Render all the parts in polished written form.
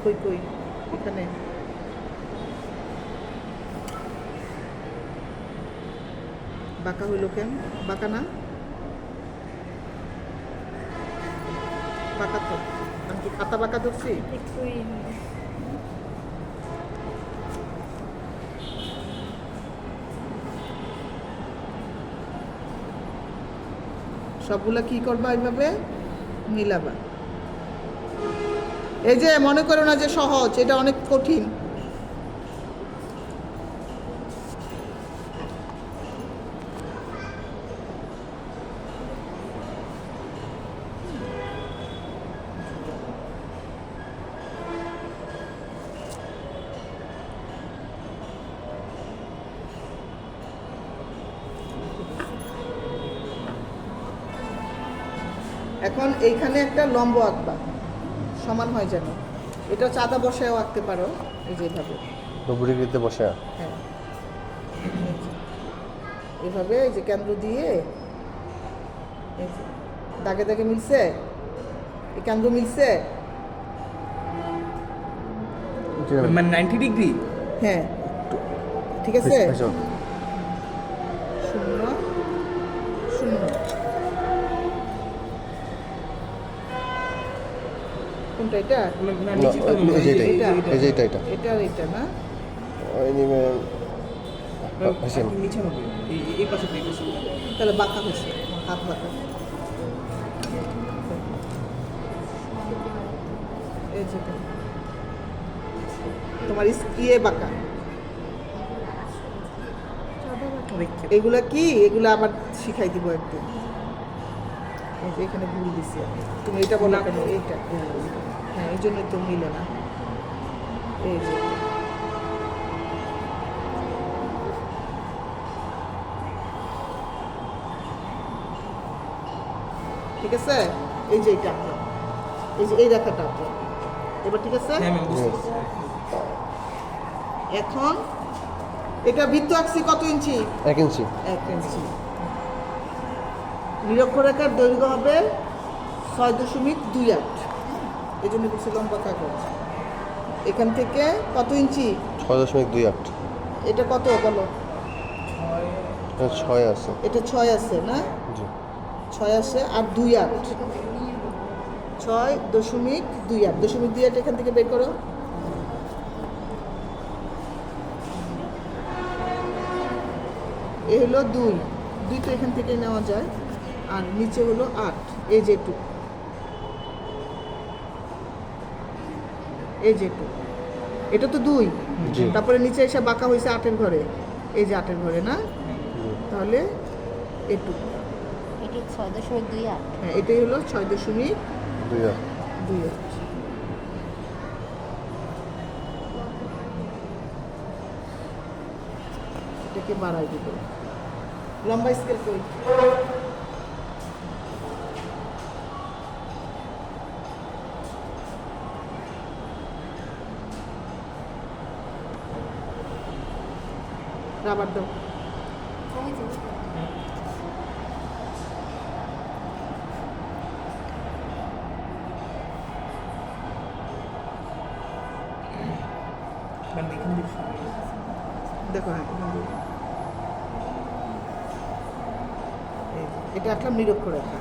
কই কই এখানে বাঁকা হইল কেন? বাঁকা না, বাঁকা তো আমি কি খাতা বাঁকা ধরছি? সবগুলা কি করবা এইভাবে মিলাবা। এই যে মনে করো না যে সহজ, এটা অনেক কঠিন। এখন এইখানে একটা লম্ব আঁকবা, সমান হয় যেন। এটা চাঁদা বসায়ও আঁকতে পারো, এই যেভাবে 90 ডিগ্রিতে বসে। হ্যাঁ, এভাবে এই যে কেন্দ্র দিয়ে এই যে দাগে দাগে মিলছে, এই কেন্দ্র মিলছে, মানে 90 ডিগ্রি। হ্যাঁ ঠিক আছে। শূন্য শূন্য, কোনটা এটা? এটা আর এটা না, নিচে হবে এই পাশে তাহলে বাঁকা হয়েছে, হাত বাঁকা। এই যে তোমার ইয়ে বাঁকা। এগুলা কি? এগুলা আবার শিখাই দিব একদিন। এই যে এখানে ভুল দিছি আমি, তুমি এটা বলো কেন? এইটা হ্যাঁ, এই জন্যই তো মিলে না। এই যে ঠিক আছে, এই যে এইটা আঁকলাম, এই যে এই রেখাটা আঁকলাম এবার, ঠিক আছে। এখন এটা বৃত্ত আঁকছি কত ইঞ্চি? 1 ইঞ্চি। 1 ইঞ্চি। নিরক্ষরেখার দৈর্ঘ্য হবে 6.28, এই জন্য কিছু লম্বা কাগজ। এখান থেকে কত ইঞ্চি? 6.28। এটা কত বলো? 6 আছে। এটা 6 আছে না? জি 6 আছে আর 28, 6.28, 0.28 এখান থেকে বের করো। এ হলো 2 তো এখান থেকে নেওয়া যায়, আর নিচে হলো 8, এই যেটুক, এই যেটুক, এটা তো 2। তারপরে নিচে এসে বাঁকা হয়েছে 8-এর ঘরে, এই যে 8-এর ঘরে না, তাহলে এটুক, এটি 6.28। হ্যাঁ এটাই হলো 6.28। এটাকে বাড়াই দিব। লম্বা স্কেল কই? রাবার দাও। দেখো হ্যাঁ, এটা একটা নিরক্ষরেখা।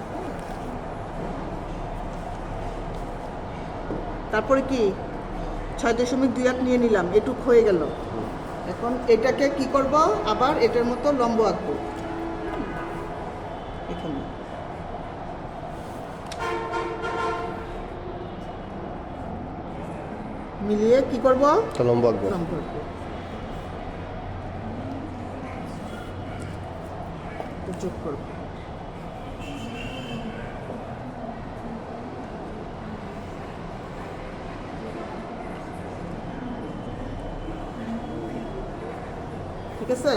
তারপরে কি 6.28 নিয়ে নিলাম, এটুক হয়ে গেল। এখন এটাকে কি করব? আবার এটার মতো লম্ব আঁকবো এখানে। মিলিয়ে কি করব? লম্ব আঁকবো। লম্ব আঁকবো। যোগ করব। ঠিক আছে,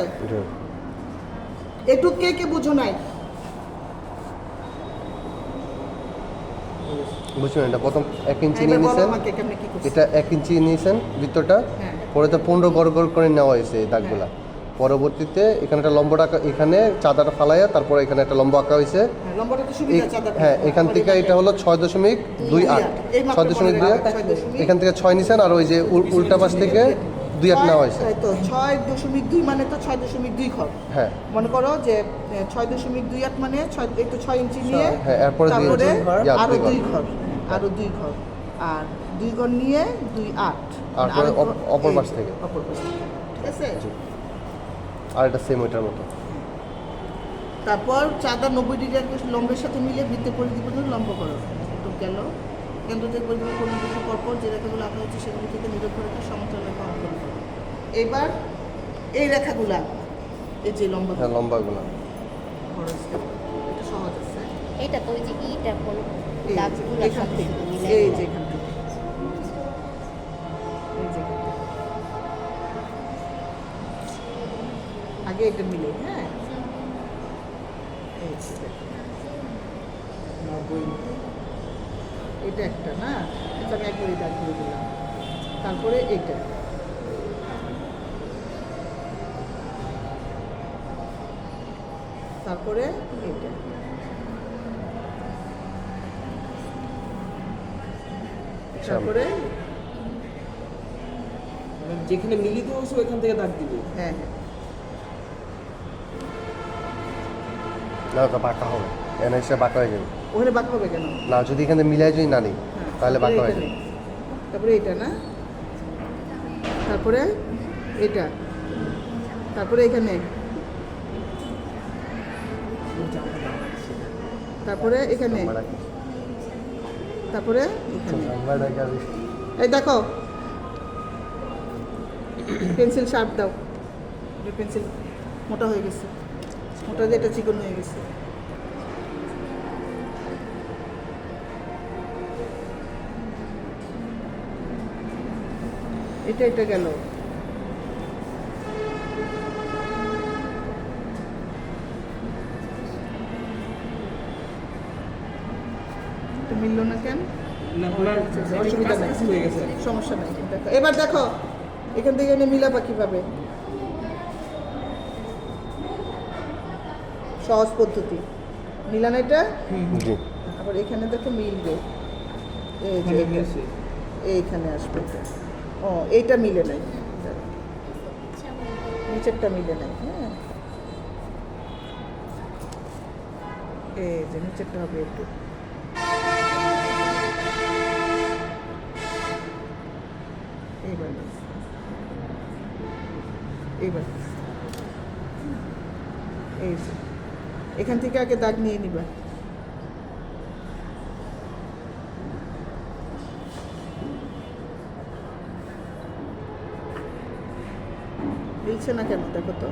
একটু কে কে বুঝো নাই? বুঝছেন, এটা প্রথম 1 ইঞ্চি এবার নিয়ে বলো নিয়েছেন, আমাকে কেমনে কি করছো। এটা 1 ইঞ্চি নিয়েছেন বৃত্তটা, হ্যাঁ। পরে তো 15 গড় গড় করে নেওয়া হয়েছে এই দাগগুলা। পরবর্তীতে এখানে একটা লম্বা আঁকা, এখানে চাঁদাটা ফালাইয়া তারপরে এখানে একটা লম্বা আঁকা হয়েছে। হ্যাঁ, লম্বাটা তো সুবিধা চাঁদা। হ্যাঁ, এখান থেকে এটা হলো 6.28, এই মাত্র 6.28, 6.28 এখান থেকে 6 নিছেন, আর ওই যে উল্টা পাশ থেকে 2.8 নেওয়া হয়েছে। তাই তো 6.2 মানে তো 6.2 ঘর। হ্যাঁ মনে করো যে 6.28 মানে এই তো 6 ইঞ্চি নিয়ে হ্যাঁ, এরপরে তারপরে আরো 2 দুই ঘর, আরো 2 ঘর, আর 2 ঘর নিয়ে 2.8, আর পরে অপর পাশ থেকে। অপর পাশ থেকে, ঠিক আছে। জি। আর এটা সেম ওইটার মতো। তারপর চাঁদা 90 ডিগ্রি লম্বের সাথে মিলিয়ে বৃত্তের পরিধি পর্যন্ত লম্ব করো। একটু গেল কেন্দ্র থেকে পরিধি পরিধির পরপর যে রেখাগুলো আঁকা হচ্ছে সেগুলি থেকে নিরক্ষ রেখা সমতল রেখা অঙ্কন করো। এবার এই রেখাগুলা, এই যে লম্বা হ্যাঁ, লম্বাগুলো খরচ, এটা সহজ আছে। এটা তো ওই যে ইটা কোন এই যে দাগগুলো এখান সাথে থেকে, শুধু মিলে এই যে এখান থেকে, এই যে এখান থেকে। আগে এটা মিলে, হ্যাঁ, এই যে দেখো। এটা একটা না, এটা আমি একবারই দাগ দিয়ে দিলাম। তারপরে এটা, তারপরে এটা, তারপরে মানে যেখানে মিলিত হয়েছে ওইখান থেকে দাগ দিব। হ্যাঁ হ্যাঁ, না, ওটা বাঁকা হবে, এনে এসে বাঁকা হয়ে যাবে। ওখানে বাঁকা হবে কেন? না, যদি এখানে মিলাই যদি না নিই হ্যাঁ, তাহলে বাঁকা হয়ে তারপরে যাবে। এটা নে। তারপরে এটা না, তারপরে এটা, তারপরে এখানে, তারপরে এখানে, তারপরে এখানে। এই দেখো, পেন্সিল শার্প দাও, পেন্সিল মোটা হয়ে গেছে, মোটা দিয়ে এটা চিকন হয়ে গেছে। এটা এটা গেল, এটা মিললো না কেন? না ওনার অসুবিধা নাই, কাছাকাছি হয়ে গেছে। সমস্যা নাই। দেখো এবার দেখো এখান থেকে এনে মিলাবা কিভাবে, সহজ পদ্ধতি। মিলান এটা, জি। আবার এখানে দেখো মিলবে, এই যে ওখানে এটা, মিলছে। এইখানে আসবে এটা। ও, এইটা মিলে নাই, নিচেরটা মিলে নাই। হ্যাঁ, এই যে নিচেরটা হবে একটু, এইবার এইবার এই যে এখান থেকে আগে দাগ নিয়ে নিবা। মিলছে না কেন দেখো তো।